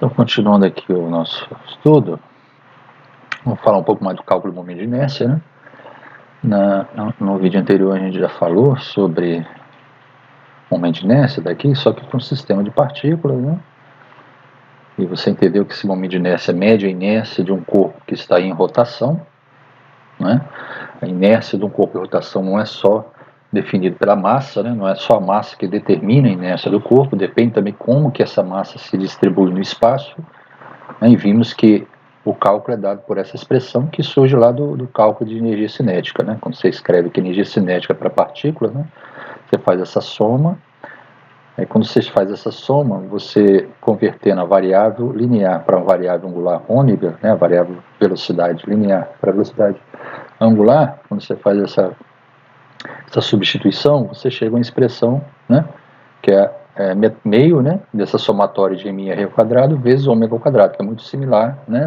Então, continuando aqui o nosso estudo, vamos falar um pouco mais do cálculo do momento de inércia, né? No vídeo anterior a gente já falou sobre momento de inércia daqui, só que com um sistema de partículas, né? E você entendeu que esse momento de inércia mede a inércia de um corpo que está em rotação, né? A inércia de um corpo em rotação não é só definido pela massa, né? Não é só a massa que determina a inércia do corpo, depende também como que essa massa se distribui no espaço, né? E vimos que o cálculo é dado por essa expressão que surge lá do cálculo de energia cinética, né? Quando você escreve que energia cinética para partícula, né? Você faz essa soma. Aí quando você faz essa soma, você convertendo a variável linear para uma variável angular ômega, né, a variável velocidade linear para velocidade angular, quando você faz essa substituição, você chega a uma expressão, né, que é meio, né, dessa somatória de m r ao quadrado vezes ômega ao quadrado, que é muito similar, né,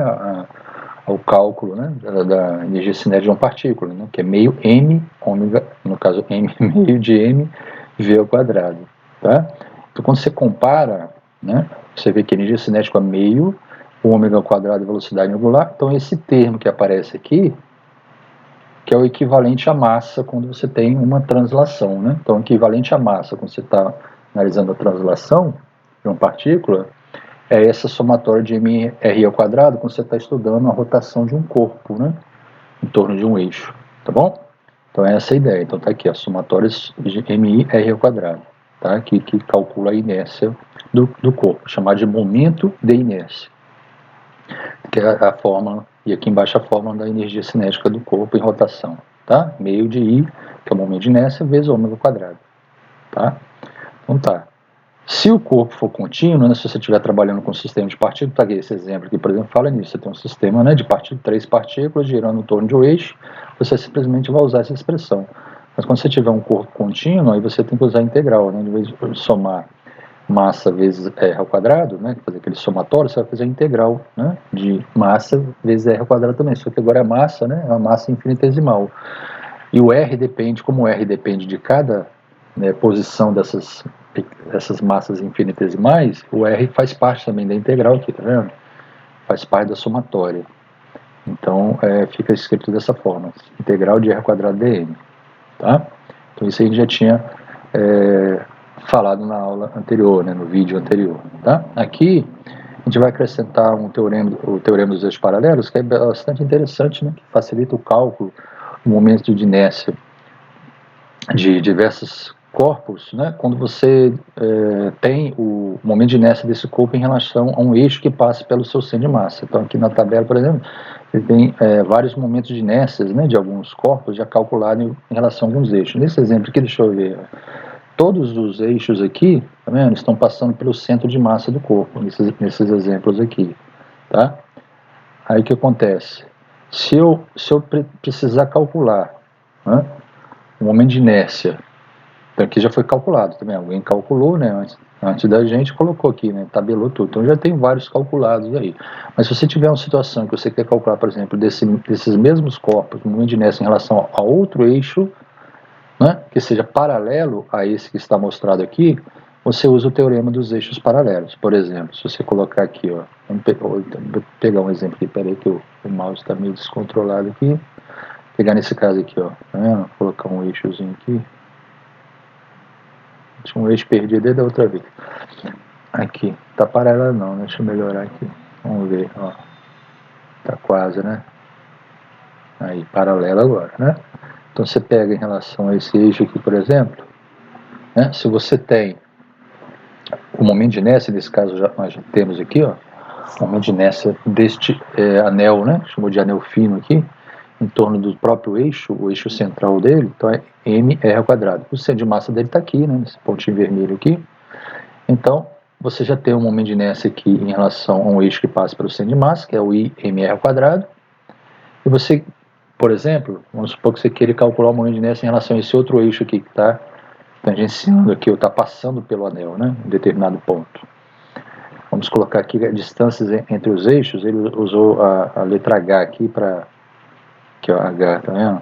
ao cálculo, né, da energia cinética de uma partícula, né, que é meio m ômega, no caso m meio de m v ao quadrado. Tá? Então, quando você compara, né, você vê que a energia cinética é meio, o ômega ao quadrado e velocidade angular. Então, esse termo que aparece aqui, que é o equivalente à massa quando você tem uma translação. Né? Então, o equivalente à massa quando você está analisando a translação de uma partícula é essa somatória de mr ao quadrado quando você está estudando a rotação de um corpo, né, em torno de um eixo. Tá bom? Então, é essa a ideia. Então, está aqui, a somatória de mr ao quadrado. Tá? Que calcula a inércia do corpo, chamada de momento de inércia, que é a fórmula, e aqui embaixo a fórmula da energia cinética do corpo em rotação, tá? Meio de I, que é o momento de inércia, vezes ômega ao quadrado, tá? Então tá. Se o corpo for contínuo, né, se você estiver trabalhando com um sistema de partículas, tá aqui, esse exemplo aqui, por exemplo, fala nisso, você tem um sistema, né, de três partículas girando em torno de um eixo, você simplesmente vai usar essa expressão. Mas quando você tiver um corpo contínuo, aí você tem que usar a integral, né? De vez de somar massa vezes r ao quadrado, né? Fazer aquele somatório, você vai fazer a integral, né? De massa vezes r ao quadrado também. Só que agora é massa, né? É uma massa infinitesimal. E o r depende, como o r depende de cada, né, posição dessas massas infinitesimais, o r faz parte também da integral aqui, tá vendo? Faz parte da somatória. Então, fica escrito dessa forma, integral de r ao quadrado dm. Tá? Então isso a gente já tinha falado na aula anterior, né, no vídeo anterior. Tá? Aqui a gente vai acrescentar o teorema dos eixos paralelos, que é bastante interessante, né, que facilita o cálculo do momento de inércia de diversos corpos, né, quando você tem o momento de inércia desse corpo em relação a um eixo que passa pelo seu centro de massa. Então aqui na tabela, por exemplo, ele tem vários momentos de inércias, né, de alguns corpos já calculados em relação a alguns eixos. Nesse exemplo aqui, deixa eu ver, todos os eixos aqui, tá vendo, estão passando pelo centro de massa do corpo, nesses exemplos aqui, tá? Aí o que acontece? Se eu precisar calcular, né, o momento de inércia, então aqui já foi calculado também, alguém calculou, né, antes da gente, colocou aqui, né, tabelou tudo, então já tem vários calculados aí. Mas se você tiver uma situação que você quer calcular, por exemplo, desses mesmos corpos, o momento de inércia em relação a outro eixo, né, que seja paralelo a esse que está mostrado aqui, você usa o teorema dos eixos paralelos. Por exemplo, se você colocar aqui, ó, vamos pegar um exemplo aqui, peraí que o mouse está meio descontrolado aqui, pegar nesse caso aqui, ó, tá vendo? Colocar um eixozinho aqui, tinha um eixo perdido desde a outra vez, aqui, tá paralelo não, né? Deixa eu melhorar aqui, vamos ver, ó, tá quase, né, aí, paralelo agora, né, então você pega em relação a esse eixo aqui, por exemplo, né, se você tem o momento de inércia, nesse caso nós já temos aqui, ó, o momento de inércia deste anel, né, chamou de anel fino aqui, em torno do próprio eixo, o eixo central dele, então é mr ao quadrado. O centro de massa dele está aqui, né, nesse pontinho vermelho aqui. Então, você já tem um momento de inércia aqui em relação a um eixo que passa pelo centro de massa, que é o IMR ao quadrado. E você, por exemplo, vamos supor que você queira calcular o momento de inércia em relação a esse outro eixo aqui que está tangenciando aqui, ou está passando pelo anel, né, em determinado ponto. Vamos colocar aqui as distâncias entre os eixos. Ele usou a letra H aqui para, aqui ó, H, tá vendo?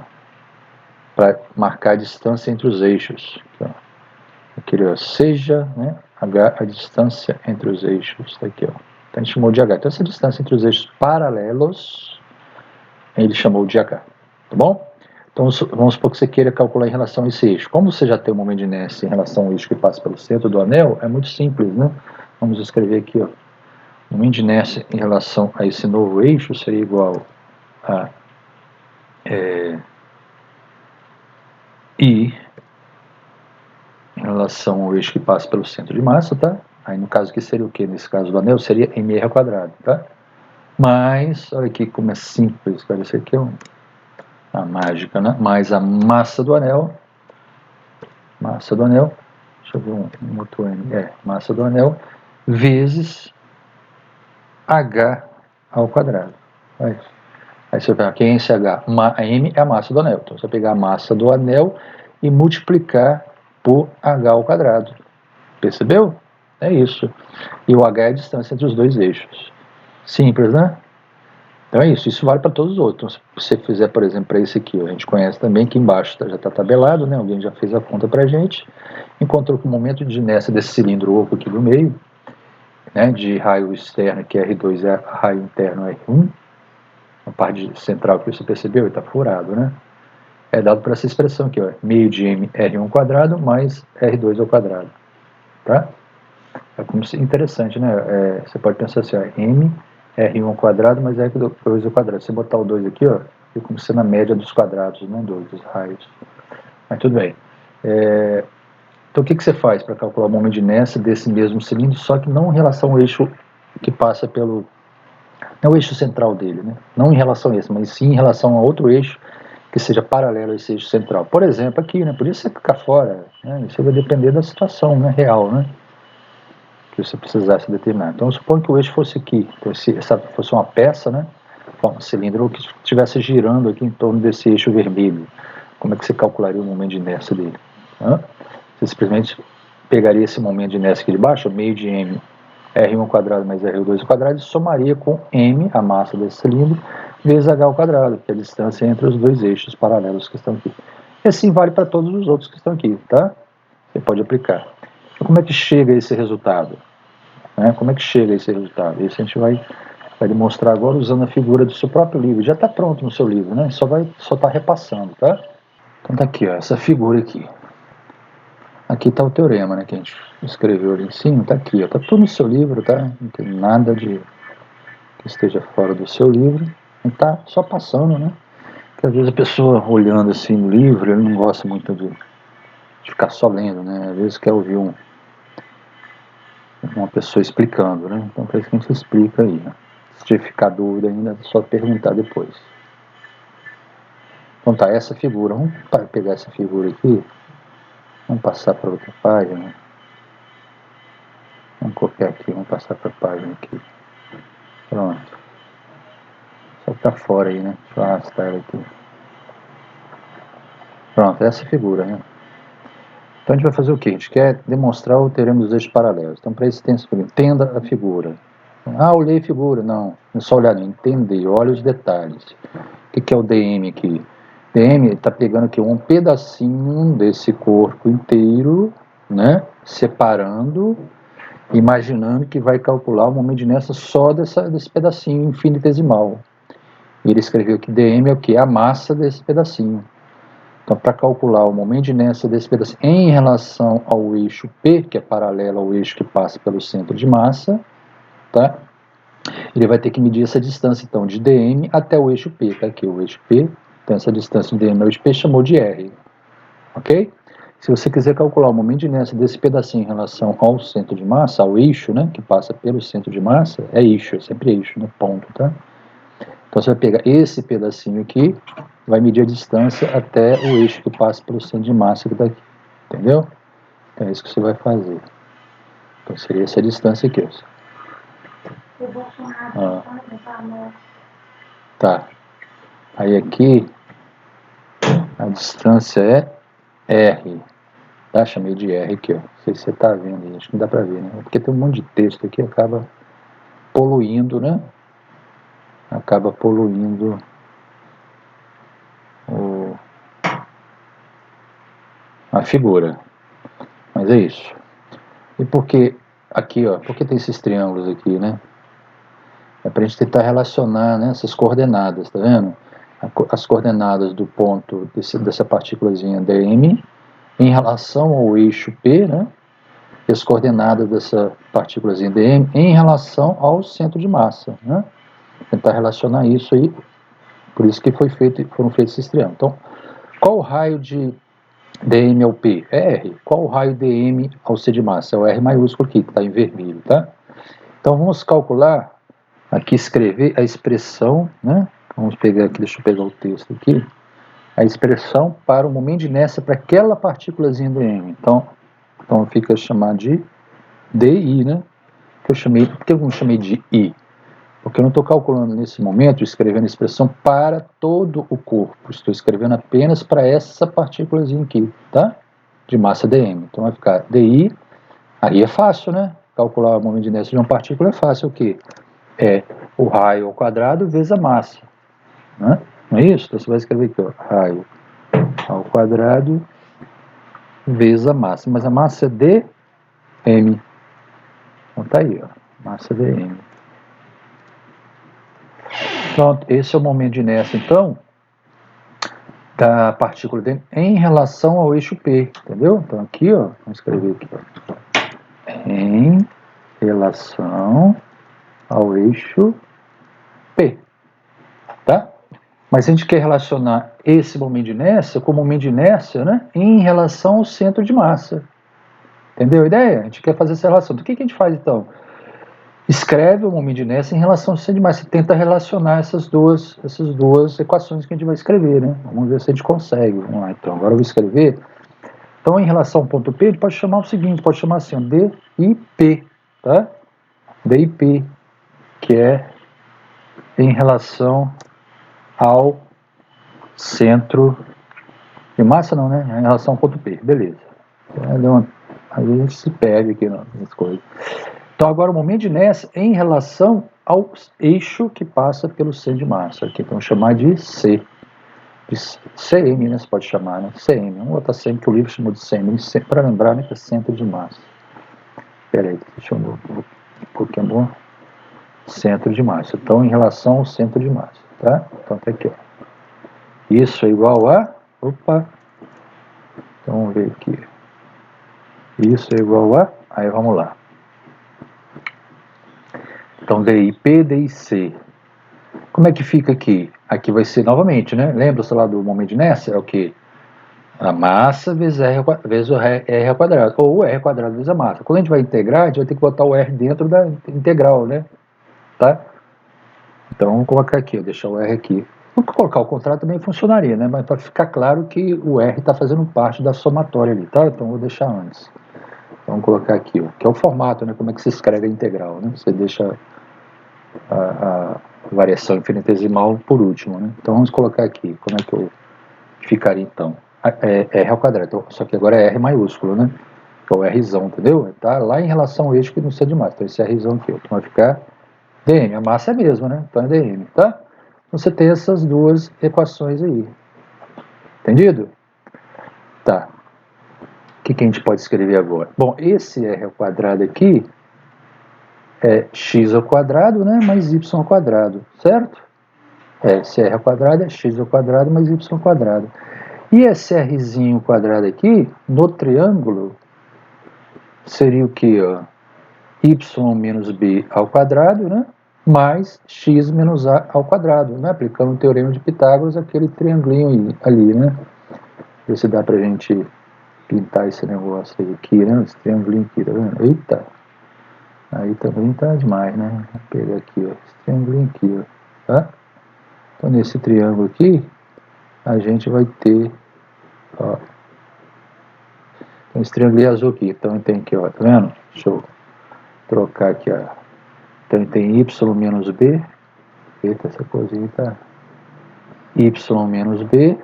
Para marcar a distância entre os eixos. Aqui, ó. Aqui, ó, seja, né, H a distância entre os eixos, tá aqui, ó. Então a gente chamou de H. Então essa distância entre os eixos paralelos, ele chamou de H, tá bom? Então vamos supor que você queira calcular em relação a esse eixo. Como você já tem o momento de inércia em relação ao eixo que passa pelo centro do anel, é muito simples, né? Vamos escrever aqui, ó. O momento de inércia em relação a esse novo eixo seria igual a I em relação ao eixo que passa pelo centro de massa, tá? Aí no caso aqui seria o que? Nesse caso do anel seria mr ao quadrado, tá? Mas, olha aqui como é simples, cara, isso aqui é a mágica, né? Mais a massa do anel, deixa eu ver um outro N, massa do anel, vezes H ao quadrado. Aí você vai, quem é esse H? M é a massa do anel, então você vai pegar a massa do anel e multiplicar por H ao quadrado. Percebeu? É isso. E o H é a distância entre os dois eixos. Simples, né? Então é isso. Isso vale para todos os outros. Então, se você fizer, por exemplo, para esse aqui, a gente conhece também que embaixo já está tabelado, né? Alguém já fez a conta para a gente. Encontrou que o momento de inércia desse cilindro oco aqui do meio, né, de raio externo, que é R2, é raio interno R1, a parte central que você percebeu, ele está furado, né? É dado por essa expressão aqui, ó, meio de m R1 quadrado mais R2 ao quadrado, tá? É como se, interessante, né? Você pode pensar assim, ó, m R1 ao quadrado mais R2 ao quadrado. Se você botar o 2 aqui, ó, fica como se na média dos quadrados, né, dos raios. Mas tudo bem. Então o que você faz para calcular o momento de inércia desse mesmo cilindro, só que não em relação ao eixo que passa pelo... não o eixo central dele, né? Não em relação a esse, mas sim em relação a outro eixo que seja paralelo a esse eixo central. Por exemplo, aqui, né? Podia ser ficar fora, né? Isso vai depender da situação, né, real, né? Que você precisasse determinar. Então, suponho que o eixo fosse aqui, então, se essa fosse uma peça, né? Um cilindro que estivesse girando aqui em torno desse eixo vermelho. Como é que você calcularia o momento de inércia dele? Você simplesmente pegaria esse momento de inércia aqui de baixo, meio de m R1 ao quadrado mais R2 ao quadrado, e somaria com m, a massa desse cilindro, vezes h ao quadrado, que é a distância entre os dois eixos paralelos que estão aqui. E assim vale para todos os outros que estão aqui, tá? Você pode aplicar. Então, como é que chega a esse resultado? Como é que chega a esse resultado? Isso a gente vai demonstrar agora usando a figura do seu próprio livro. Já está pronto no seu livro, né? Só está repassando, tá? Então tá aqui, ó, essa figura aqui. Aqui está o teorema, né, que a gente escreveu ali em cima, está aqui, está tudo no seu livro, tá? Não tem nada de que esteja fora do seu livro, está só passando, né? Porque às vezes a pessoa olhando assim no livro, ele não gosta muito de ficar só lendo, né? Às vezes quer ouvir uma pessoa explicando, né? Então para isso que a gente explica aí, né? Se ficar dúvida ainda, é só perguntar depois. Então tá, essa figura, vamos pegar essa figura aqui, vamos passar para outra página. Vamos copiar aqui, vamos passar para a página aqui. Pronto. Só que tá fora aí, né? Deixa eu arrastar ela aqui. Pronto, essa figura, né? Então a gente vai fazer o quê? A gente quer demonstrar o teorema dos eixos paralelos. Então para isso tem esse figura. Entenda a figura. Olhei a figura. Não é só olhar, não. Entender, olha os detalhes. O que é o DM aqui? DM está pegando aqui um pedacinho desse corpo inteiro, né? Separando, imaginando que vai calcular o momento de inércia só desse pedacinho infinitesimal. E ele escreveu que dm é o que? A massa desse pedacinho. Então, para calcular o momento de inércia desse pedacinho em relação ao eixo P, que é paralelo ao eixo que passa pelo centro de massa, tá? Ele vai ter que medir essa distância, então, de dm até o eixo P, tá aqui o eixo P, então essa distância de dm ao eixo P chamou de R, ok? Se você quiser calcular o momento de inércia desse pedacinho em relação ao centro de massa, ao eixo, né, que passa pelo centro de massa, é eixo, é sempre eixo, no ponto, tá? Então você vai pegar esse pedacinho aqui, vai medir a distância até o eixo que passa pelo centro de massa que está aqui, entendeu? Então é isso que você vai fazer. Então seria essa distância aqui, ó. Tá. Aí aqui, a distância é R, tá? Chamei de R aqui, ó. Não sei se você tá vendo aí, acho que não dá pra ver, né? Porque tem um monte de texto aqui, acaba poluindo, né? Acaba poluindo a figura. Mas é isso. E por que aqui, ó? Por que tem esses triângulos aqui, né? É para a gente tentar relacionar, né, essas coordenadas, tá vendo? As coordenadas do ponto dessa partículazinha dm em relação ao eixo P, né? E as coordenadas dessa partículazinha dm em relação ao centro de massa, né? Tentar relacionar isso aí, por isso que foram feitos esses triângulos. Então, qual o raio de dm ao P? É R. Qual o raio dm ao C de massa? É o R maiúsculo aqui, que está em vermelho, tá? Então, vamos calcular, aqui escrever a expressão, né? Vamos pegar aqui, deixa eu pegar o texto aqui. A expressão para o momento de inércia para aquela partículazinha dm. Então fica chamado de DI, né? Por que eu não chamei de I? Porque eu não estou calculando nesse momento, escrevendo a expressão para todo o corpo. Estou escrevendo apenas para essa partículazinha aqui, tá? De massa dm. Então vai ficar DI, aí é fácil, né? Calcular o momento de inércia de uma partícula é fácil, o quê? É o raio ao quadrado vezes a massa, né? Não é isso? Então você vai escrever aqui, ó, raio ao quadrado vezes a massa. Mas a massa é dm. Então tá aí, ó, massa dm. Pronto, esse é o momento de inércia, então, da partícula dm em relação ao eixo P, entendeu? Então aqui, ó, vamos escrever aqui, ó, em relação ao eixo P, tá? Mas a gente quer relacionar esse momento de inércia com o momento de inércia, né, em relação ao centro de massa. Entendeu a ideia? A gente quer fazer essa relação. Do que a gente faz, então? Escreve o momento de inércia em relação ao centro de massa. Você tenta relacionar essas duas equações que a gente vai escrever, né? Vamos ver se a gente consegue. Vamos lá, então. Agora eu vou escrever. Então, em relação ao ponto P, ele pode chamar o seguinte, pode chamar assim, ó, DIP, tá? DIP, que é em relação ao centro de massa, não, né? Em relação ao ponto P, beleza. Aí a gente se perde aqui nas coisas. Então, agora o momento de inércia em relação ao eixo que passa pelo centro de massa. Aqui vamos chamar de C. De CM, né? Você pode chamar, né? CM. Vamos botar CM, que o livro chamou de CM, para lembrar, né, que é centro de massa. Espera aí, deixa eu ver um pouquinho. Centro de massa. Então, em relação ao centro de massa, tá? Então, tá aqui, ó. Isso é igual a... Opa! Então, vamos ver aqui. Isso é igual a... Aí, vamos lá. Então, DIP, DIC. Como é que fica aqui? Aqui vai ser novamente, né? Lembra-se lá do momento de inércia? É o quê? A massa vezes o R ao quadrado. Ou o R ao quadrado vezes a massa. Quando a gente vai integrar, a gente vai ter que botar o R dentro da integral, né? Tá? Então, vamos colocar aqui, vou deixar o R aqui. Vou colocar o contrário também funcionaria, né? Mas para ficar claro que o R está fazendo parte da somatória ali, tá? Então, vou deixar antes. Então, vamos colocar aqui, ó, que é o formato, né? Como é que se escreve a integral, né? Você deixa a variação infinitesimal por último, né? Então, vamos colocar aqui. Como é que eu ficaria, então? R ao quadrado. Então, só que agora é R maiúsculo, né? Que é o Rzão, entendeu? Tá lá em relação ao eixo que não sei de massa. Então, esse Rzão aqui, ó. Então, vai ficar dm. A massa é a mesma, né? Então, é dm, tá? Então, você tem essas duas equações aí. Entendido? Tá. O que a gente pode escrever agora? Bom, esse R ao quadrado aqui é x ao quadrado, né? Mais y ao quadrado, certo? Esse R ao quadrado é x ao quadrado mais y ao quadrado. E esse Rzinho quadrado aqui, no triângulo, seria o que? Y menos B ao quadrado, né? Mais x menos A ao quadrado, né? Aplicando o teorema de Pitágoras, aquele triangulinho ali, né? Ver se dá pra gente pintar esse negócio aí aqui, né? Esse triangulinho aqui, tá vendo? Eita! Aí também tá demais, né? Vou pegar aqui, ó. Esse triangulinho aqui, ó. Tá? Então, nesse triângulo aqui, a gente vai ter, ó, tem esse triângulo azul aqui. Então, tem aqui, ó, tá vendo? Deixa eu trocar aqui, ó. Então, tem y menos b. Eita, essa coisinha tá... y menos b,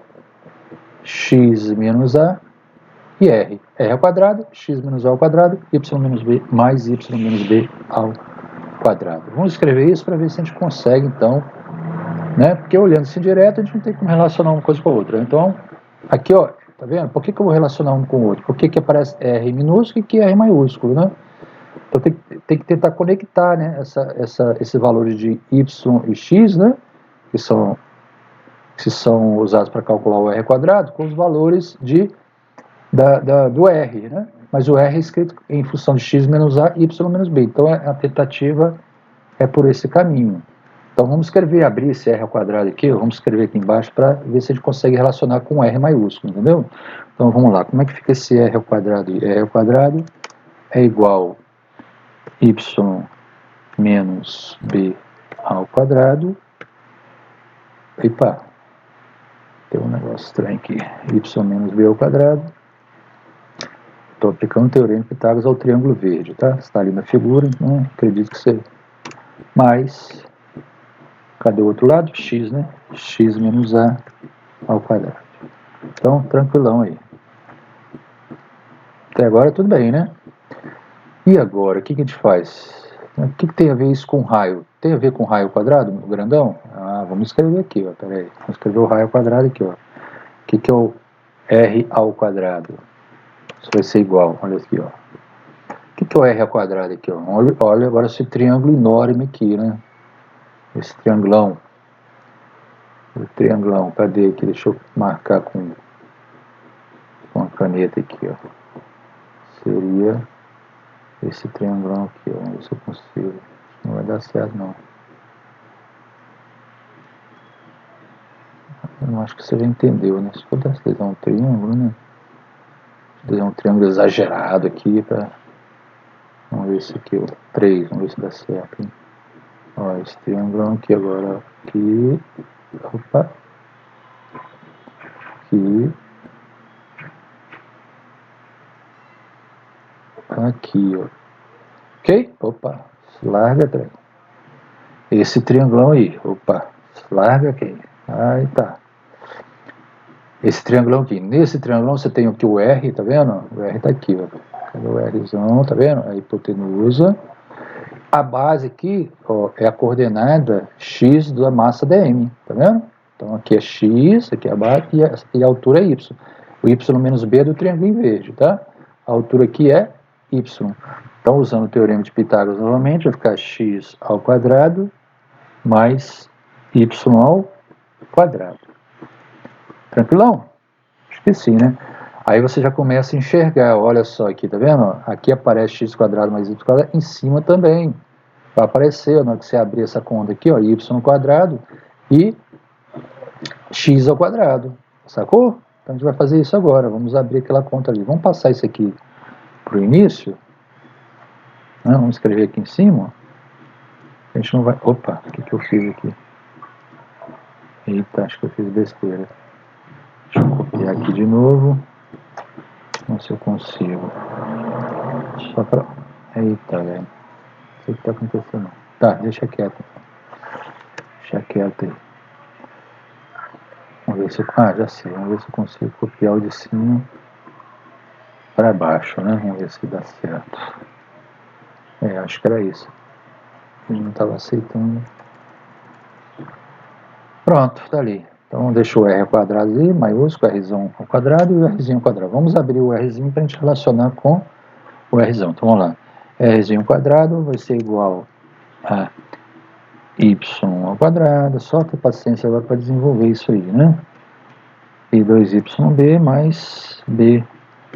x menos a e r. R ao quadrado, x menos a ao quadrado, y menos b mais y menos b ao quadrado. Vamos escrever isso para ver se a gente consegue, então, né? Porque olhando assim direto, a gente não tem como relacionar uma coisa com a outra. Então, aqui, ó, tá vendo? Por que eu vou relacionar um com o outro? Por que aparece R minúsculo e que R maiúsculo, né? Então tem que tentar conectar, né, esses valores de y e x, né, que são usados para calcular o r quadrado, com os valores do r, né? Mas o r é escrito em função de x menos a, y menos b. Então a tentativa é por esse caminho. Então vamos escrever, abrir esse r ao quadrado aqui, vamos escrever aqui embaixo para ver se a gente consegue relacionar com r maiúsculo, entendeu? Então vamos lá, como é que fica esse r ao quadrado? R ao quadrado é igual y menos b ao quadrado. Epa, tem um negócio estranho aqui. Y menos b ao quadrado. Estou aplicando o teorema de Pitágoras ao triângulo verde, tá? Está ali na figura, então acredito que seja. Mais, cadê o outro lado? X, né? X menos a ao quadrado. Então, tranquilão aí. Até agora tudo bem, né? E agora, o que a gente faz? O que tem a ver isso com raio? Tem a ver com raio quadrado, o grandão? Ah, vamos escrever aqui, ó. Pera aí. Vamos escrever o raio quadrado aqui, ó. O que é o r ao quadrado? Isso vai ser igual, olha aqui, ó. O que é o r ao quadrado aqui, ó? Olha agora esse triângulo enorme aqui, né? Esse triangulão. O triangulão, cadê aqui? Deixa eu marcar com a caneta aqui, ó. Seria esse triangulão aqui, ó. Vamos ver se eu consigo. Não vai dar certo, não. Eu não acho que você já entendeu, né? Se for desenhar um triângulo, né? Desenhar um triângulo exagerado aqui pra... Vamos ver esse aqui, ó. 3, vamos ver se dá certo, hein? Ó, esse triangulão aqui agora, ó. Aqui. Opa. Aqui. Aqui, ó. Ok? Opa. Larga, trem. Esse triangulão aí. Opa. Larga aqui. Aí tá. Esse triangulão aqui. Nesse triangulão você tem aqui o R, tá vendo? O R tá aqui, ó. Cadê o Rzão? Tá vendo? A hipotenusa. A base aqui, ó, é a coordenada x da massa dm, tá vendo? Então aqui é x, aqui é a base e a altura é y. O y menos b é do triângulo em verde, tá? A altura aqui é y. Então, usando o teorema de Pitágoras novamente, vai ficar x ao quadrado mais y ao quadrado. Tranquilão? Acho que sim, né? Aí você já começa a enxergar, olha só aqui, tá vendo? Aqui aparece x quadrado mais y quadrado, em cima também. Vai aparecer, na hora que você abrir essa conta aqui, ó, y quadrado e x ao quadrado. Sacou? Então a gente vai fazer isso agora. Vamos abrir aquela conta ali. Vamos passar isso aqui para o início. Vamos escrever aqui em cima. A gente não vai... Opa, o que eu fiz aqui? Eita, acho que eu fiz besteira. Deixa eu copiar aqui de novo. Vamos ver se eu consigo. Só pra... Eita, velho. Não sei o que tá acontecendo. Tá, deixa quieto. Deixa quieto aí. Vamos ver se eu... Ah, já sei. Vamos ver se eu consigo copiar o de cima para baixo, né? Vamos ver se dá certo. Acho que era isso. Ele não estava aceitando. Pronto, tá ali. Então deixa o r ao quadrado ali, maiúsculo, rzão ao quadrado e o rzinho ao quadrado. Vamos abrir o rzinho para a gente relacionar com o rzão. Então vamos lá. Rzinho ao quadrado vai ser igual a y ao quadrado. Só ter paciência agora para desenvolver isso aí, né? E 2yb mais b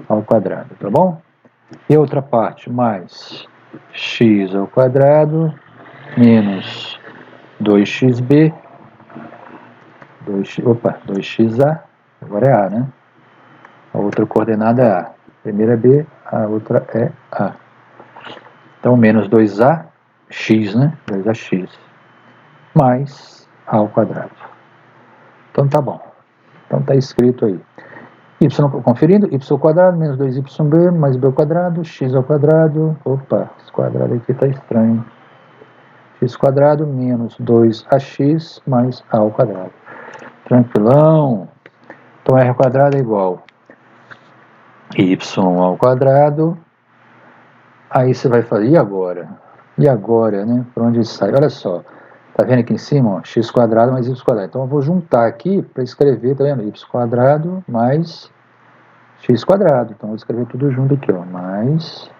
ao quadrado, tá bom? E a outra parte, mais x ao quadrado menos 2xb, 2xa, agora é a, né? A outra coordenada é a. A primeira é b, a outra é a. Então, menos 2a, x, né? 2ax, mais a ao quadrado. Então, tá bom. Então, tá escrito aí. Y, conferindo, y ao quadrado menos 2yb mais b ao quadrado, x ao quadrado. Opa, esse quadrado aqui tá estranho. X quadrado menos 2ax mais a ao quadrado. Tranquilão. Então, r ao quadrado é igual y ao quadrado. Aí você vai fazer, e agora? E agora, né? Por onde sai? Olha só. Tá vendo aqui em cima, ó, x quadrado mais y quadrado. Então eu vou juntar aqui para escrever, tá vendo? Y quadrado mais x quadrado. Então eu vou escrever tudo junto aqui, ó. Mais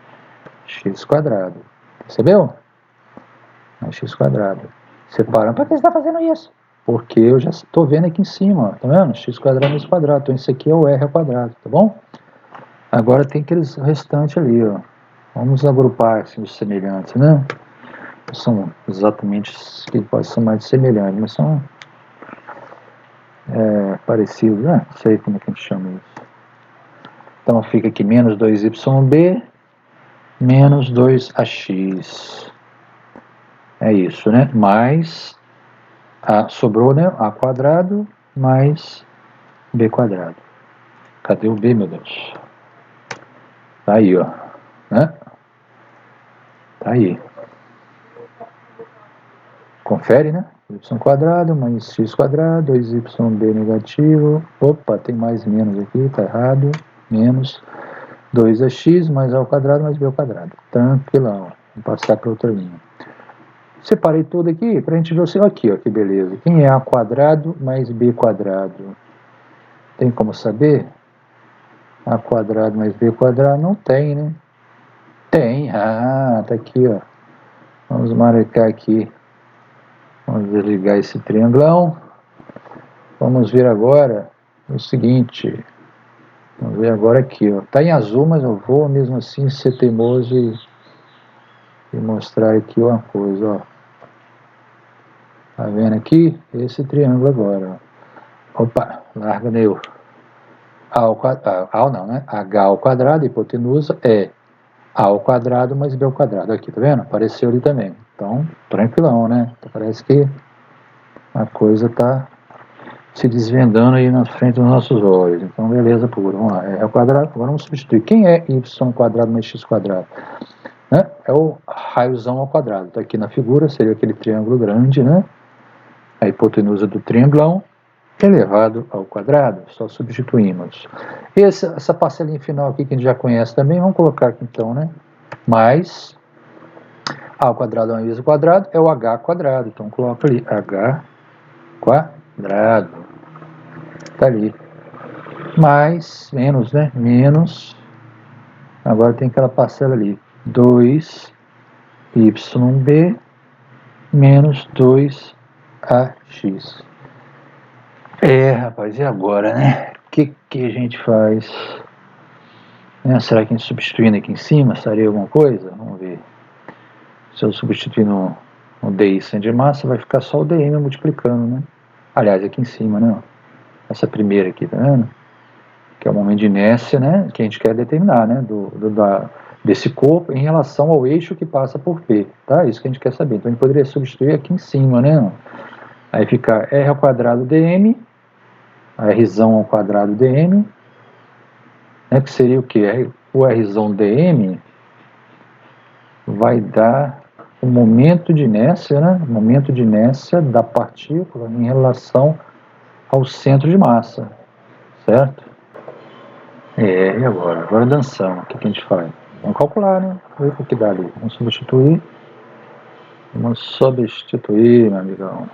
x quadrado. Percebeu? Mais x quadrado. Separando. Por que você está fazendo isso? Porque eu já estou vendo aqui em cima, ó, tá vendo? X quadrado mais quadrado. Então isso aqui é o R ao quadrado, tá bom? Agora tem aqueles restantes ali, ó. Vamos agrupar assim, os semelhantes, né? Não são exatamente os que podem ser mais semelhantes, mas são parecidos, né? Não sei como é que a gente chama isso. Então fica aqui menos 2yb menos 2ax. É isso, né? Mais sobrou, né? A quadrado mais b quadrado. Cadê o b, meu Deus? Tá aí, ó. Né? Tá aí. Confere, né? Y quadrado mais x quadrado, 2yb negativo. Opa, tem mais menos aqui, tá errado. Menos 2ax mais a ao quadrado mais b ao quadrado. Tranquilão. Vou passar para outra linha. Separei tudo aqui para a gente ver o seu aqui, ó, que beleza. Quem é a quadrado mais b quadrado? Tem como saber? A quadrado mais b quadrado não tem, né? Tem, tá aqui, ó. Vamos marcar aqui. Vamos desligar esse triangulão. Vamos ver agora o seguinte. Vamos ver agora aqui, ó. Tá em azul, mas eu vou mesmo assim ser teimoso e mostrar aqui uma coisa, ó. Tá vendo aqui? Esse triângulo agora, ó. Opa, larga nele. A ao quadrado, não, né? H ao quadrado, hipotenusa, é A ao quadrado mais B ao quadrado. Aqui, tá vendo? Apareceu ali também. Então, tranquilão, né? Então, parece que a coisa tá se desvendando aí na frente dos nossos olhos. Então, beleza pura. Vamos lá. R ao quadrado. Agora vamos substituir. Quem é y quadrado mais x quadrado? Né? É o raiozão ao quadrado. Tá aqui na figura, seria aquele triângulo grande, né? A hipotenusa do triangulão elevado ao quadrado, só substituímos. Essa parcelinha final aqui que a gente já conhece também, vamos colocar aqui então, né? Mais a ao quadrado mais b ao quadrado é o h quadrado, então coloca ali h quadrado, tá ali. Mais, menos, né? Menos, agora tem aquela parcela ali, 2yb menos 2ax. Rapaz, e agora, né? O que a gente faz? Será que a gente substituindo aqui em cima, seria alguma coisa? Vamos ver. Se eu substituir no DI sem de massa, vai ficar só o DM multiplicando, né? Aliás, aqui em cima, né? Essa primeira aqui, tá vendo? Que é o momento de inércia, né? Que a gente quer determinar, né? Desse corpo em relação ao eixo que passa por P, tá? Isso que a gente quer saber. Então, a gente poderia substituir aqui em cima, né? Aí fica R ao quadrado dm, a Rzão ao quadrado dm, né? Que seria o quê? O Rzão dm vai dar o momento de inércia, né? O momento de inércia da partícula em relação ao centro de massa, certo? E agora? Agora dançamos. O que a gente faz? Vamos calcular, né? Ver o que dá ali. Vamos substituir. Vamos substituir, meu amigão.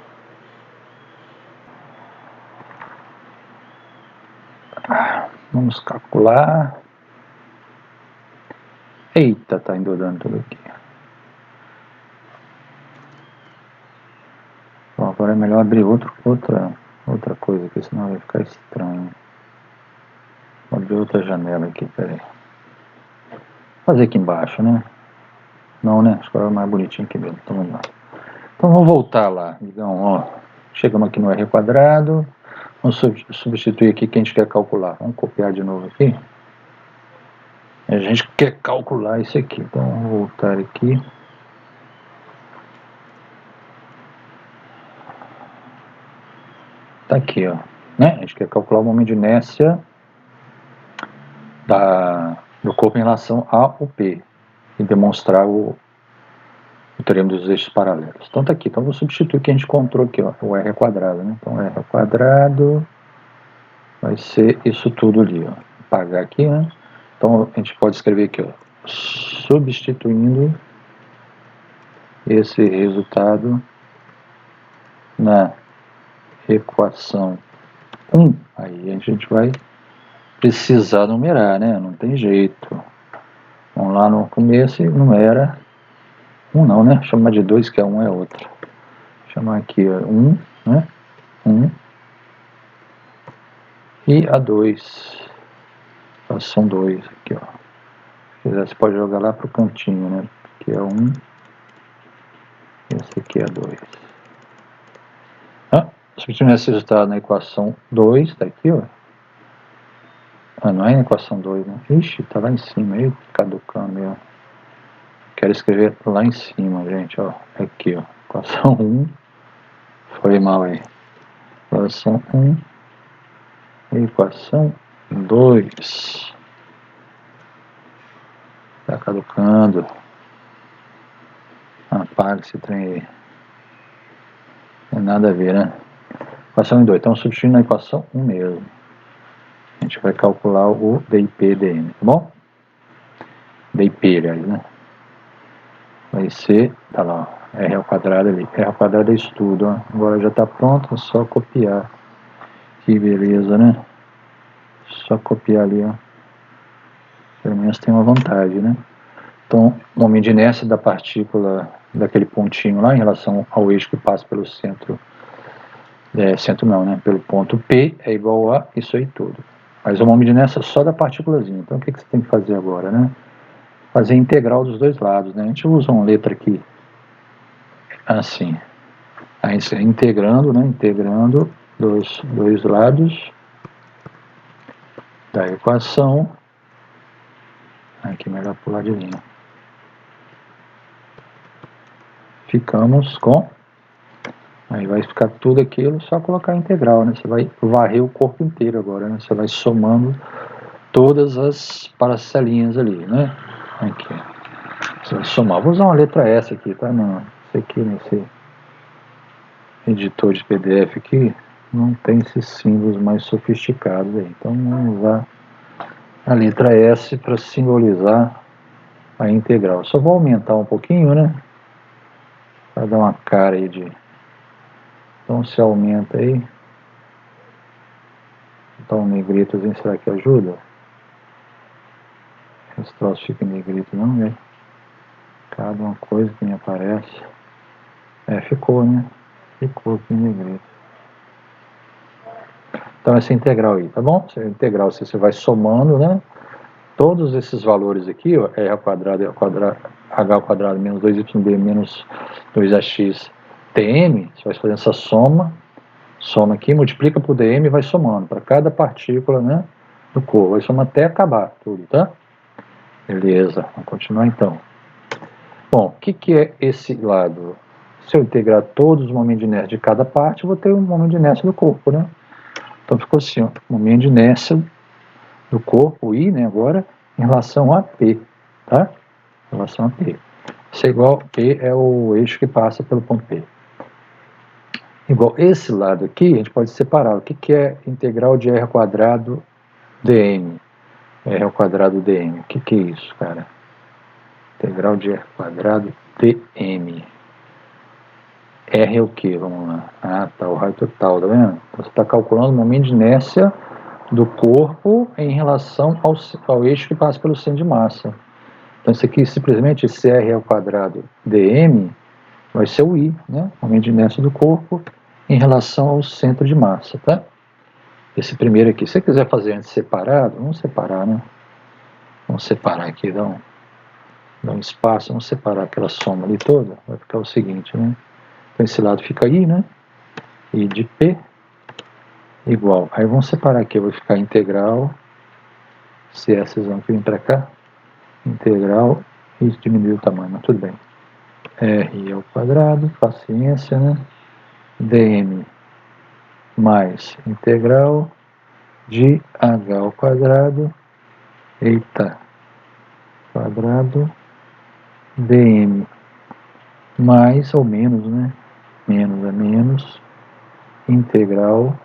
Vamos calcular. Eita, tá endurando tudo aqui. Bom, agora é melhor abrir outra coisa aqui, senão vai ficar estranho. Vou abrir outra janela aqui, peraí. Vou fazer aqui embaixo, né? Não, né? Acho que agora é mais bonitinho aqui mesmo. Então vamos lá. Então vamos voltar lá, amigão, ó. Chegamos aqui no R quadrado. Vamos substituir aqui que a gente quer calcular. Vamos copiar de novo aqui. A gente quer calcular isso aqui. Então vamos voltar aqui. Tá aqui, ó. Né? A gente quer calcular o momento de inércia do corpo em relação ao P. E demonstrar o teorema dos eixos paralelos. Então tá aqui. Então vou substituir o que a gente encontrou aqui, ó. O R quadrado, né? Então R quadrado vai ser isso tudo ali, ó. Vou apagar aqui, né? Então a gente pode escrever aqui, ó. Substituindo esse resultado na equação 1. Aí a gente vai precisar numerar, né? Não tem jeito. Vamos lá no começo, não era 1 não, né? Chamar de 2, que é 1 é outra. Chamar aqui, ó, 1, né? 1 e a 2. São 2 aqui, ó. Se quiser, você pode jogar lá pro cantinho, né? Aqui é 1, esse aqui é 2. Substituindo esse resultado na equação 2, tá aqui, ó. Não é na equação 2, né? Ixi, tá lá em cima aí, caducando mesmo. Quero escrever lá em cima, gente, ó. Aqui, ó. Equação 1. Foi mal aí. Equação 1. Equação 2. Tá caducando. Apaga esse trem aí. Não tem nada a ver, né? Equação 2. Então, substituindo a equação 1 mesmo. A gente vai calcular o DIP dm, tá bom? DIP, aliás, né? Vai ser, tá lá, ó, R ao quadrado ali. R ao quadrado é isso tudo, ó. Agora já tá pronto, é só copiar. Que beleza, né? Só copiar ali, ó. Pelo menos tem uma vantagem, né? Então, o momento de inércia da partícula, daquele pontinho lá, em relação ao eixo que passa pelo centro, centro não, né? Pelo ponto P, é igual a isso aí tudo. Mas o momento de inércia só da partículazinha. Então, o que você tem que fazer agora, né? Fazer a integral dos dois lados, né? A gente usa uma letra aqui, assim. Aí você integrando, né? Integrando dos dois lados da equação. Aqui melhor pular de linha. Ficamos com... Aí vai ficar tudo aquilo, só colocar a integral, né? Você vai varrer o corpo inteiro agora, né? Você vai somando todas as parcelinhas ali, né? Aqui. Você vai somar. Vou usar uma letra S aqui, tá? Não, esse aqui, nesse editor de PDF aqui, não tem esses símbolos mais sofisticados aí. Então vamos usar a letra S para simbolizar a integral. Só vou aumentar um pouquinho, né? Para dar uma cara aí de... Então se aumenta aí. Então um negritozinho, será que ajuda? Esse troço fica em negrito não, né? Cada uma coisa que me aparece. Ficou, né? Ficou aqui em negrito. Então essa integral aí, tá bom? Essa integral você vai somando, né? Todos esses valores aqui, ó, R ao quadrado, H ao quadrado menos 2YB menos 2AX dm, você vai fazendo essa soma aqui, multiplica por dm e vai somando para cada partícula, né, do corpo, vai somar até acabar tudo, tá? Beleza, vamos continuar então. Bom, o que é esse lado? Se eu integrar todos os momentos de inércia de cada parte, eu vou ter um momento de inércia do corpo, né? Então ficou assim, ó, momento de inércia do corpo, I, né, agora, em relação a P, tá? Em relação a P. Isso é igual, P é o eixo que passa pelo ponto P. Igual esse lado aqui, a gente pode separar. O que é integral de R ao quadrado dm? R ao quadrado dm. O que é isso, cara? Integral de R ao quadrado dm. R é o que? Vamos lá. Ah, tá, o raio total, tá vendo? Então, você está calculando o momento de inércia do corpo em relação ao eixo que passa pelo centro de massa. Então, isso aqui, simplesmente, esse R ao quadrado dm vai ser o I, né? O momento de inércia do corpo em relação ao centro de massa, tá? Esse primeiro aqui, se você quiser fazer antes separado, vamos separar, né? Vamos separar aqui, dá um espaço, vamos separar aquela soma ali toda, vai ficar o seguinte, né? Então, esse lado fica I, né? I de P igual. Aí vamos separar aqui, vai ficar integral, se essas vão vir para cá, integral, e diminuir o tamanho, mas tudo bem. R ao quadrado, paciência, né? dm mais integral de h ao quadrado, eita, quadrado, dm mais ou menos, né? Menos é menos, integral,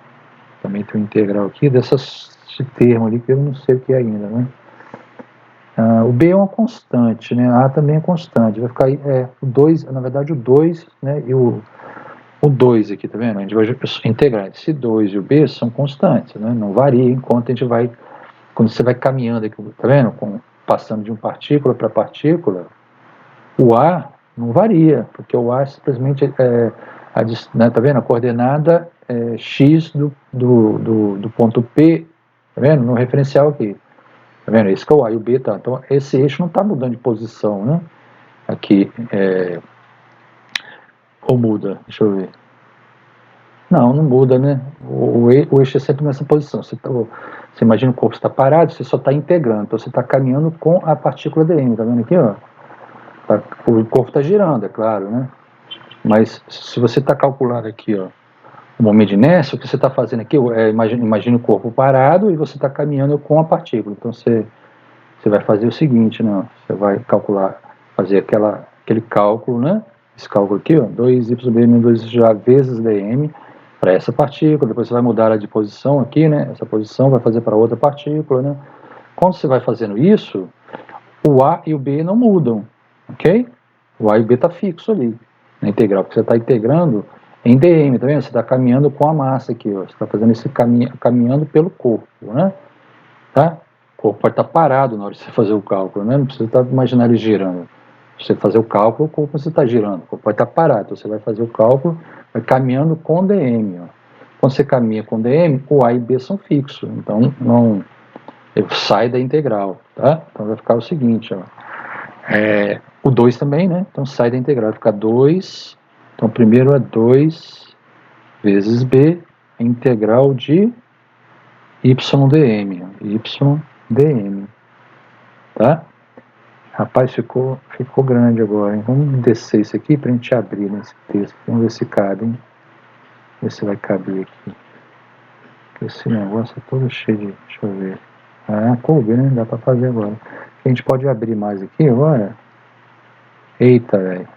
também tem um integral aqui, esse termo ali que eu não sei o que é ainda, né? O B é uma constante, né? A também é constante, vai ficar o 2, na verdade o 2, né? E o 2 aqui, tá vendo? A gente vai integrar. Esse 2 e o B são constantes, né? Não varia enquanto a gente vai, quando você vai caminhando aqui, tá vendo? passando de uma partícula para partícula, o A não varia, porque o A simplesmente né, tá vendo? A coordenada é x do ponto P, tá vendo? No referencial aqui. Tá vendo? Esse que é o A e o B, tá? Então, esse eixo não está mudando de posição, né? Aqui, ou muda? Deixa eu ver. Não, não muda, né? O eixo é sempre nessa posição. Você imagina o corpo está parado, você só está integrando. Então, você está caminhando com a partícula dm, tá vendo aqui, ó? O corpo está girando, é claro, né? Mas se você está calculando aqui, ó, o momento de inércia, o que você está fazendo aqui imagina o corpo parado e você está caminhando com a partícula. Então você vai fazer o seguinte, né? Você vai calcular, fazer aquele cálculo, né? Esse cálculo aqui, ó, 2YB menos 2 vezes dm para essa partícula. Depois você vai mudar ela de posição aqui, né? Essa posição vai fazer para outra partícula, né? Quando você vai fazendo isso, o A e o B não mudam, ok? O A e o B está fixo ali, na integral, porque você está integrando em dm, tá vendo? Você está caminhando com a massa aqui, ó. Você está fazendo esse caminhando pelo corpo, né? Tá? O corpo pode estar parado na hora de você fazer o cálculo, né? Não precisa estar imaginando ele girando. Você fazer o cálculo, o corpo você está girando, o corpo pode estar parado, então você vai fazer o cálculo, vai caminhando com dm, ó. Quando você caminha com dm, o A e B são fixos, então não sai da integral, tá? Então vai ficar o seguinte, ó. O 2 também, né? Então sai da integral, vai ficar 2. Então primeiro é 2 vezes B, integral de ydm, ydm, tá? Rapaz, ficou grande agora, hein? Vamos descer isso aqui pra gente abrir nesse texto. Vamos ver se cabe, hein? Ver se vai caber aqui. Esse negócio é todo cheio de... Deixa eu ver. Ah, coube, né? Dá pra fazer agora. A gente pode abrir mais aqui agora? Eita, velho.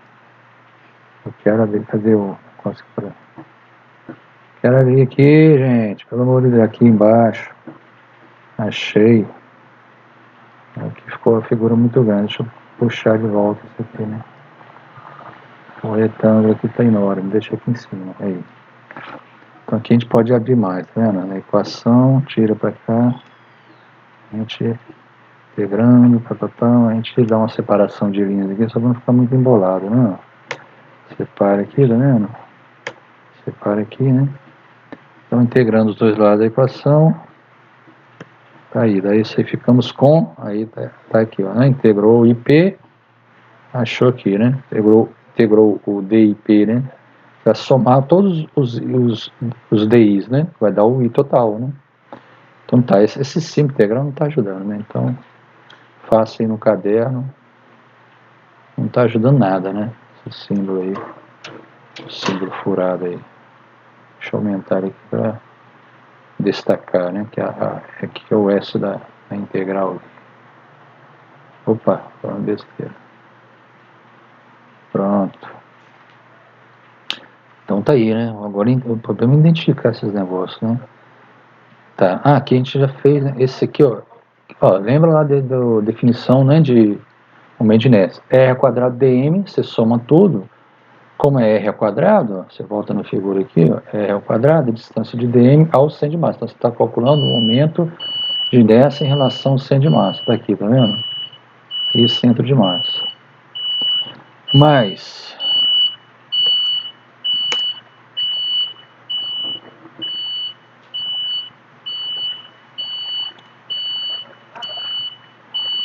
Eu quero abrir. Cadê o negócio pra... Quero abrir aqui, gente. Pelo amor de Deus, aqui embaixo. Achei. Aqui ficou a figura muito grande. Deixa eu puxar de volta isso aqui, né? O retângulo aqui tá enorme. Deixa aqui em cima. Aí. Então aqui a gente pode abrir mais, tá vendo? A equação, tira pra cá. A gente integrando, a gente dá uma separação de linhas aqui, só pra não ficar muito embolado, né? Separa aqui, tá vendo? Separa aqui, né? Então, integrando os dois lados da equação, tá aí, daí você ficamos com, aí tá aqui, ó, né? Integrou o IP, achou aqui, né? Integrou o DIP, né? Para somar todos os DIs, né? Vai dar o I total, né? Então tá, esse símbolo integral não tá ajudando, né? Então, faça aí no caderno, não tá ajudando nada, né? Esse símbolo aí, o símbolo furado aí. Deixa eu aumentar aqui para destacar, né? Que aqui é o S da integral. Opa, falando besteira. Pronto. Então tá aí, né? Agora o problema é identificar esses negócios, né? Tá. Ah, aqui a gente já fez, né? Esse aqui, ó. Ó, lembra lá da definição, né? De momento de inércia. R quadrado dm, você soma tudo. Como é R ao quadrado, ó, você volta na figura aqui, ó, R ao quadrado, a distância de dm ao centro de massa. Então você está calculando o momento de inércia em relação ao centro de massa. Tá aqui, tá vendo? E centro de massa. Mas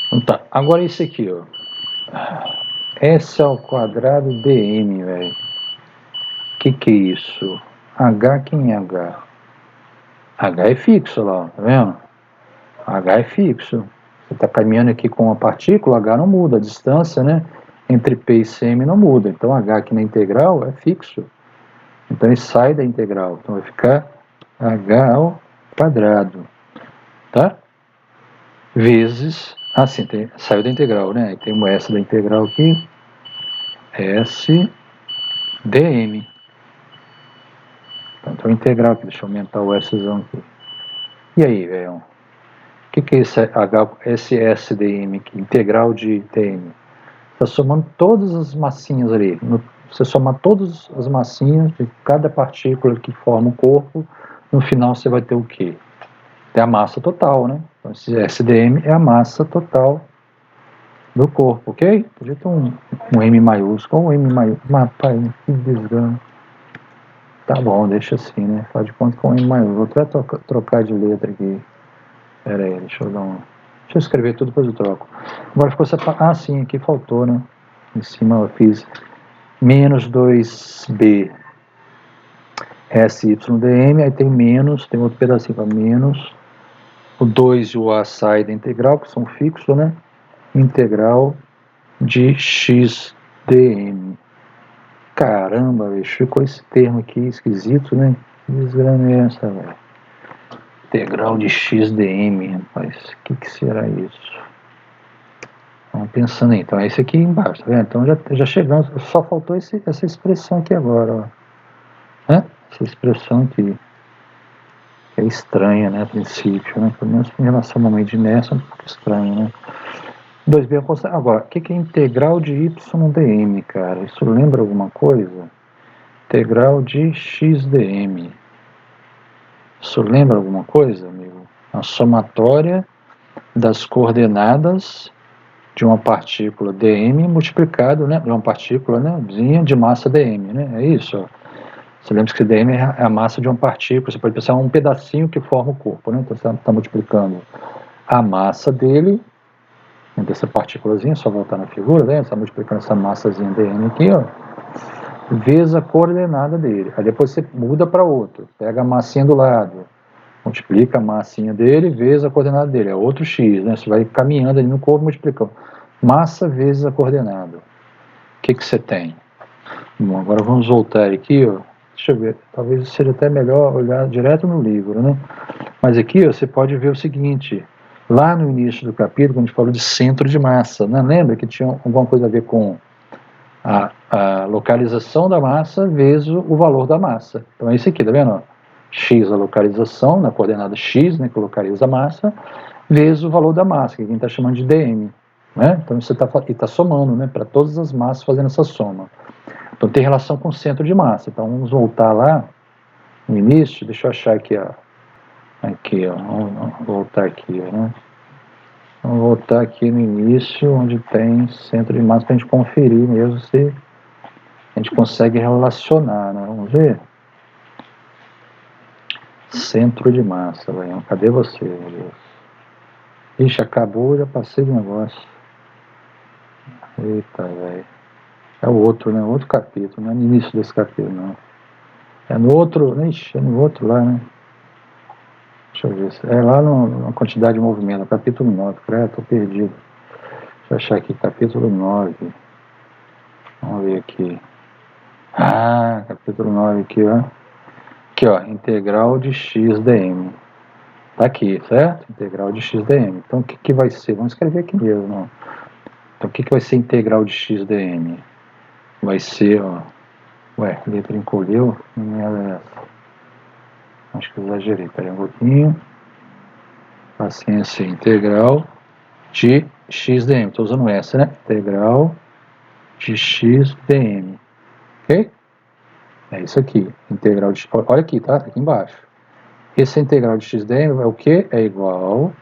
então tá, agora isso aqui, ó. S ao quadrado dm, velho. Que é isso? H, quem é H? H é fixo lá, tá vendo? H é fixo. Você está caminhando aqui com uma partícula, H não muda, a distância, né, entre P e CM não muda. Então H aqui na integral é fixo. Então ele sai da integral. Então vai ficar H ao quadrado, tá? Vezes, assim, saiu da integral, né? Tem um S da integral aqui, S dm. Então integral aqui, deixa eu aumentar o Szão aqui. E aí, velho? O que é esse SDM aqui? Integral de dm. Está somando todas as massinhas ali. Você somar todas as massinhas de cada partícula que forma o corpo, no final você vai ter o quê? É a massa total, né? Então, esse SDM é a massa total do corpo, ok? Podia ter um M maiúsculo, um M maiúsculo, rapaz, que desgrama. Tá bom, deixa assim, né? Faz de conta com um M maiúsculo. Vou até trocar de letra aqui. Pera aí, deixa eu escrever tudo, depois eu troco. Agora ficou separado. Ah, sim, aqui faltou, né? Em cima eu fiz menos 2B SYDM, aí tem menos, tem outro pedacinho para menos. O 2 e o A saem da integral, que são fixos, né? Integral de XDM. Caramba, bicho, ficou esse termo aqui esquisito, né? Que desgrama é essa, velho? Integral de XDM, rapaz. O que será isso? Vamos pensando aí. Então é esse aqui embaixo, tá vendo? Então já chegamos, só faltou essa expressão aqui agora, ó. Né? Essa expressão aqui. Que é estranha, né, a princípio, né? Pelo menos em relação ao momento de inércia é um pouco estranho, né? 2B agora, o que é integral de YDM, cara? Isso lembra alguma coisa? Integral de XDM. Isso lembra alguma coisa, amigo? A somatória das coordenadas de uma partícula dm multiplicado, né, de uma partícula, né, de massa dm, né? É isso, ó. Você lembra que dm é a massa de uma partícula, você pode pensar um pedacinho que forma o corpo, né? Então você está multiplicando a massa dele, dessa partículazinha, só voltar na figura, né? Você está multiplicando essa massazinha dm aqui, ó, vezes a coordenada dele. Aí depois você muda para outro, pega a massinha do lado, multiplica a massinha dele vezes a coordenada dele, é outro x, né? Você vai caminhando ali no corpo multiplicando. Massa vezes a coordenada. O que você tem? Bom, agora vamos voltar aqui, ó. Deixa eu ver, talvez seja até melhor olhar direto no livro, né? Mas aqui ó, você pode ver o seguinte, lá no início do capítulo, quando a gente falou de centro de massa, né? Lembra que tinha alguma coisa a ver com a localização da massa vezes o valor da massa. Então é isso aqui, tá vendo? X a localização, na coordenada x, né, que localiza a massa, vezes o valor da massa, que a gente está chamando de dm. Né? Então você está somando, né, para todas as massas fazendo essa soma. Então tem relação com o centro de massa. Então vamos voltar lá no início, deixa eu achar aqui, ó. Aqui, ó, vamos voltar aqui, ó, né? Vamos voltar aqui no início, onde tem centro de massa, para a gente conferir mesmo se a gente consegue relacionar, né? Vamos ver. Centro de massa, velho. Cadê você, meu Deus? Ixi, acabou, já passei do negócio. Eita, velho. É o outro, né? Outro capítulo, não é no início desse capítulo, não. É no outro, ixi, é no outro lá, né? Deixa eu ver. É lá na quantidade de movimento, capítulo 9, creio, tô perdido. Deixa eu achar aqui, capítulo 9. Vamos ver aqui. Ah, capítulo 9 aqui, ó. Aqui, ó, integral de x dm. Tá aqui, certo? Integral de x dm. Então, o que vai ser? Vamos escrever aqui mesmo, ó. Então, o que vai ser integral de x dm? Vai ser, ó... Ué, a letra encolheu? Não é essa. Acho que eu exagerei. Pera aí um pouquinho. Paciência, integral de x dm. Estou usando essa, né? Integral de x dm. Ok? É isso aqui. Integral de... Olha aqui, tá? Aqui embaixo. Esse integral de x dm é o quê? É igual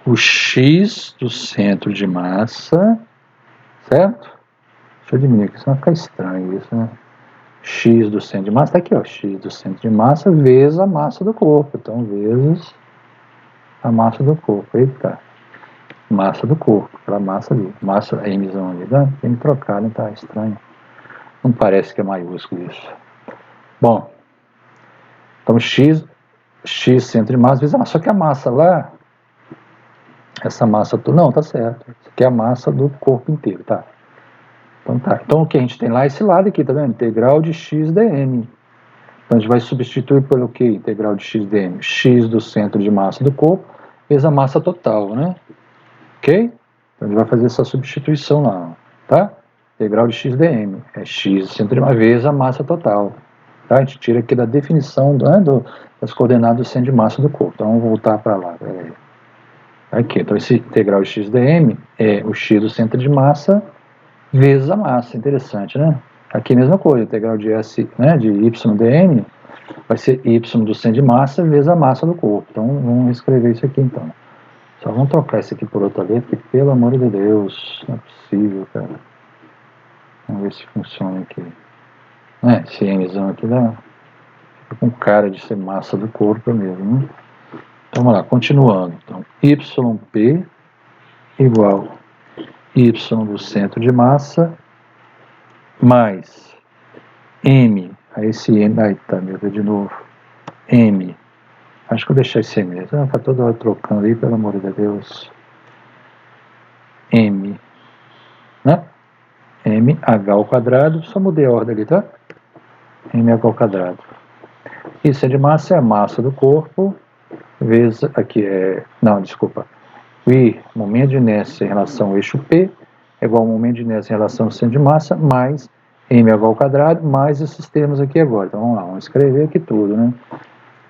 o x do centro de massa, certo? Deixa eu diminuir aqui, senão vai ficar estranho isso, né? X do centro de massa, tá aqui, ó, x do centro de massa vezes a massa do corpo. Então, vezes a massa do corpo. Eita, massa do corpo, aquela massa ali. Massa é emissão ali, né? Tem que trocar, né? Tá estranho. Não parece que é maiúsculo isso. Bom, então x centro de massa vezes a massa. Só que a massa lá, essa massa toda, não, tá certo. Isso aqui é a massa do corpo inteiro, tá? Então tá. Então o que a gente tem lá é esse lado aqui, tá vendo? Integral de x dm. Então a gente vai substituir pelo que? Integral de x dm. X do centro de massa do corpo vezes a massa total, né? Ok? Então a gente vai fazer essa substituição lá, tá? Integral de x dm. É x do centro de massa vezes a massa total. Tá? A gente tira aqui da definição das coordenadas do centro de massa do corpo. Então vamos voltar para lá. Aqui, então esse integral de x dm é o x do centro de massa vezes a massa. Interessante, né? Aqui a mesma coisa, integral de S, né, de y dm vai ser y do centro de massa vezes a massa do corpo. Então vamos escrever isso aqui então. Só vamos trocar isso aqui por outra letra, que pelo amor de Deus, não é possível, cara. Vamos ver se funciona aqui. Esse Mzão aqui fica com cara de ser massa do corpo mesmo, né? Então vamos lá, continuando. Então, YP igual Y do centro de massa mais M, aí esse M, aí tá, meu Deus, de novo, M, acho que eu deixei esse M, tá toda hora trocando aí, pelo amor de Deus, M, né, MH ao quadrado, só mudei a ordem ali, tá, MH ao quadrado, isso é de massa, é a massa do corpo, vezes, aqui não, desculpa, I, momento de inércia em relação ao eixo P, é igual ao momento de inércia em relação ao centro de massa, mais mh ao quadrado, mais esses termos aqui agora. Então vamos lá, vamos escrever aqui tudo, né?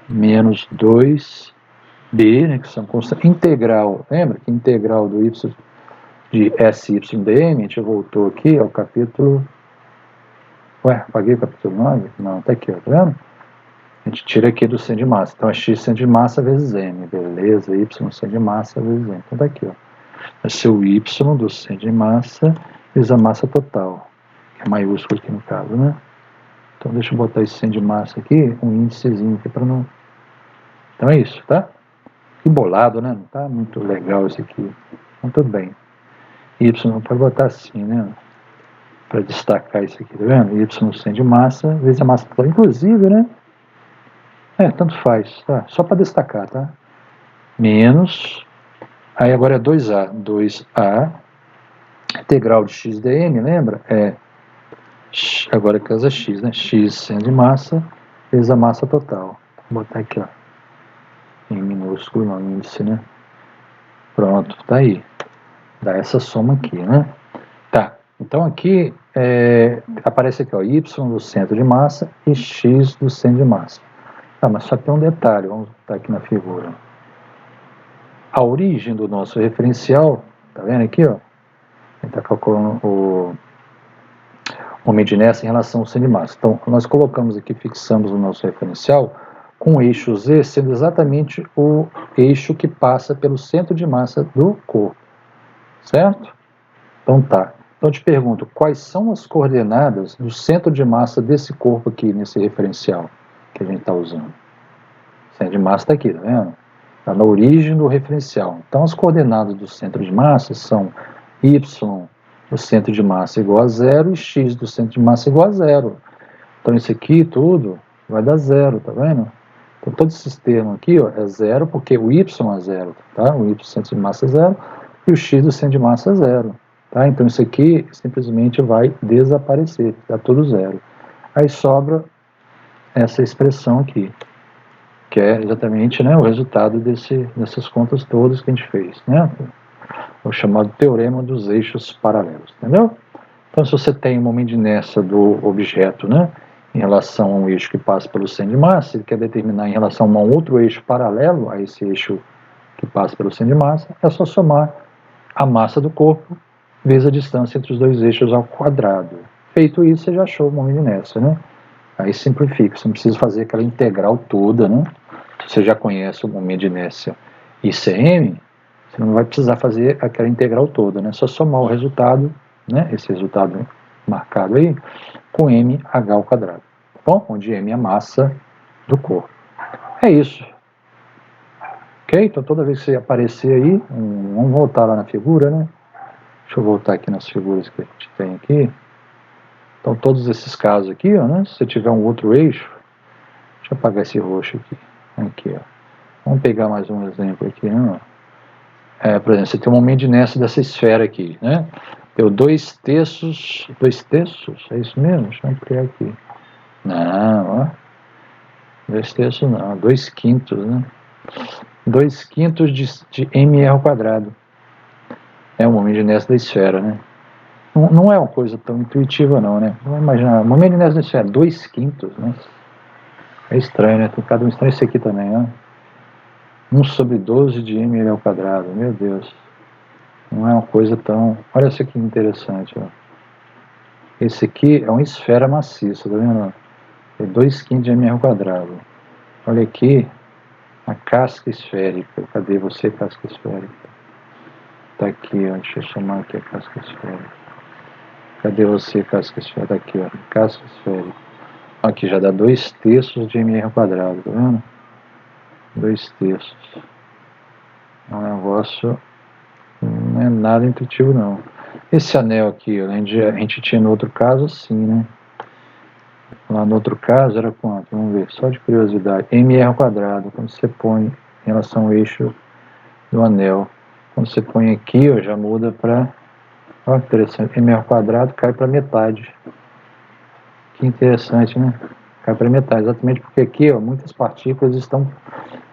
Menos 2b, né, que são constantes, integral, lembra que integral do y de SYdm, a gente voltou aqui ao capítulo, apaguei o capítulo 9? Não, tá aqui, ó, tá vendo? A gente tira aqui do centro de massa, então é x centro de massa vezes m, beleza, y centro de massa vezes m, então tá aqui, ó. Vai ser o y do centro de massa vezes a massa total, que é maiúsculo aqui no caso, né? Então deixa eu botar esse centro de massa aqui, um índicezinho aqui para não... Então é isso, tá? Que bolado, né? Não tá muito legal isso aqui. Então tudo bem. Y pode botar assim, né? Para destacar isso aqui, tá vendo? Y no centro de massa vezes a massa total. Inclusive, né? Tanto faz, tá? Só para destacar, tá? Menos... Aí agora é 2A. 2A integral de x dm, lembra? Agora casa x, né? X centro de massa vezes a massa total. Vou botar aqui, ó. Em minúsculo, não índice, né? Pronto, tá aí. Dá essa soma aqui, né? Tá, então aqui aparece aqui, ó, y do centro de massa e x do centro de massa. Tá, mas só tem um detalhe, vamos botar aqui na figura. A origem do nosso referencial, tá vendo aqui, ó? A gente tá calculando o momento de inércia em relação ao centro de massa. Então, nós colocamos aqui, fixamos o nosso referencial com o eixo Z sendo exatamente o eixo que passa pelo centro de massa do corpo, certo? Então tá. Então eu te pergunto, quais são as coordenadas do centro de massa desse corpo aqui, nesse referencial que a gente está usando? O centro de massa está aqui, tá vendo? Está na origem do referencial. Então as coordenadas do centro de massa são y do centro de massa igual a 0 e x do centro de massa igual a 0. Então isso aqui tudo vai dar 0, tá vendo? Então todos esses termos aqui, ó, é 0 porque o y é 0, tá? O y do centro de massa é 0 e o x do centro de massa é 0. Tá? Então isso aqui simplesmente vai desaparecer, dá tudo 0. Aí sobra essa expressão aqui, que é exatamente, né, o resultado dessas contas todas que a gente fez, né? O chamado teorema dos eixos paralelos, entendeu? Então se você tem um momento de inércia do objeto, né, em relação a um eixo que passa pelo centro de massa, ele quer determinar em relação a um outro eixo paralelo a esse eixo que passa pelo centro de massa, é só somar a massa do corpo vezes a distância entre os dois eixos ao quadrado. Feito isso, você já achou o momento de inércia, né? Aí simplifica, você não precisa fazer aquela integral toda, né? Você já conhece o momento de inércia ICM, você não vai precisar fazer aquela integral toda, né? Só somar o resultado, né? Esse resultado marcado aí, com mh ao quadrado, tá bom? Onde m é a massa do corpo. É isso. Ok? Então toda vez que você aparecer aí, vamos voltar lá na figura, né? Deixa eu voltar aqui nas figuras que a gente tem aqui. Então, todos esses casos aqui, ó, né? Se você tiver um outro eixo, deixa eu apagar esse roxo aqui. Aqui, ó. Vamos pegar mais um exemplo aqui, né? Por exemplo, você tem um momento de inércia dessa esfera aqui, né? Deu 2/3, é isso mesmo? Deixa eu ampliar aqui. Não, ó. 2/3 não, 2/5, né? 2/5 de mr ao quadrado. É o momento de inércia da esfera, né? Não é uma coisa tão intuitiva não, né? Vamos imaginar, o momento de inércia da esfera, 2/5, né? É estranho, né? Tem cada um estranho esse aqui também, né? 1/12 de ml ao quadrado, meu Deus. Não é uma coisa tão... Olha isso aqui interessante, ó. Esse aqui é uma esfera maciça, tá vendo? É 2/5 de ml ao quadrado. Olha aqui, A casca esférica. Cadê você, casca esférica? Tá aqui, ó. Deixa eu chamar aqui a casca esférica. Cadê você, casca esférica? Tá aqui, ó. Casca esférica. Aqui já dá 2/3 de mr², tá vendo? 2/3. É um negócio, não é nada intuitivo não. Esse anel aqui, a gente tinha no outro caso assim, né? Lá no outro caso era quanto? Vamos ver, só de curiosidade. mr², quando você põe em relação ao eixo do anel. Quando você põe aqui, ó, já muda para, olha que interessante, mr² cai para metade. Que interessante, né? Cai para metade, exatamente porque aqui, ó, muitas partículas estão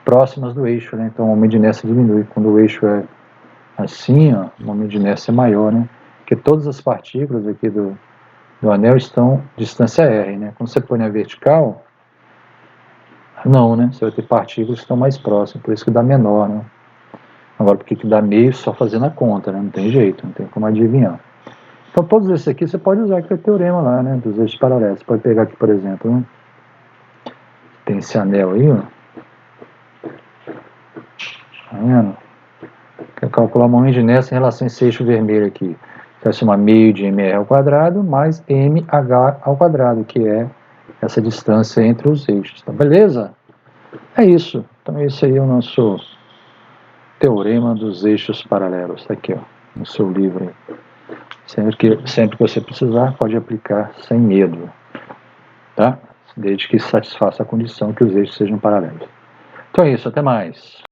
próximas do eixo, né? Então o momento de inércia diminui. Quando o eixo é assim, ó, o momento de inércia é maior, né? Porque todas as partículas aqui do anel estão distância r, né? Quando você põe na vertical, não, né? Você vai ter partículas que estão mais próximas, por isso que dá menor, né? Agora, por que dá meio só fazendo a conta, né? Não tem jeito, não tem como adivinhar. Então, todos esses aqui você pode usar aquele teorema lá, né? Dos eixos paralelos. Você pode pegar aqui, por exemplo, né? Tem esse anel aí, ó. Tá vendo? Quer calcular o momento de inércia em relação a esse eixo vermelho aqui. Vai somar meio de mr² mais mh², que é essa distância entre os eixos. Tá beleza? É isso. Então esse aí é o nosso teorema dos eixos paralelos. Tá aqui, ó, no seu livro aí. Sempre que você precisar, pode aplicar sem medo. Tá? Desde que satisfaça a condição que os eixos sejam paralelos. Então é isso, até mais.